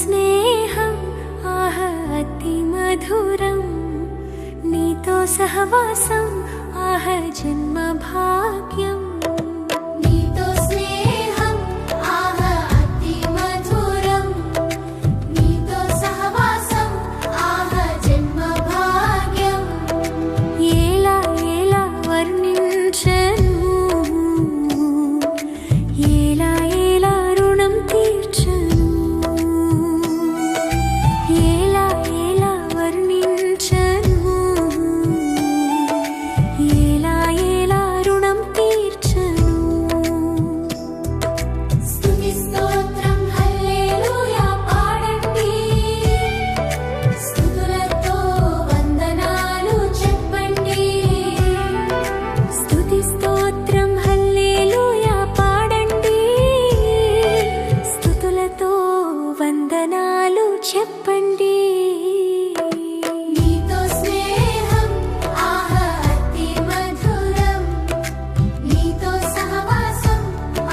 స్నేహం ఆహ అతి మధురం, నీతో సహవాసం ఆహ జన్మ భాగ్యం. నీతో స్నేహం ఆహ అతి మధురం, నీతో సహవాసం ఆహ జన్మ భాగ్యం. ఎలా ఎలా వర్ణించను, ఎలా ఎలా రుణం తీర్చను, వందనాలు చెప్పండి. నీతో స్నేహం ఆహ అతి మధురం, నీతో సహవాసం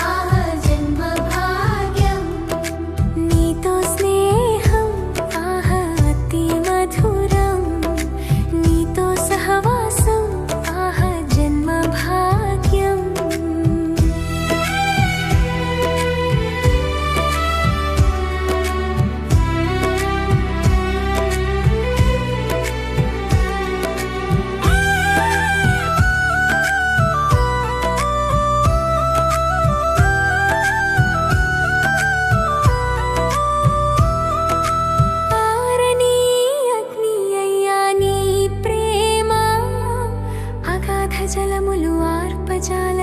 ఆహ జన్మ భాగ్యం. నీతో స్నేహం ఆహ అతి మధురం, నీతో సహవాసం ఆహ జన్మ భాగ్యం. జలములు ఆర్పజాల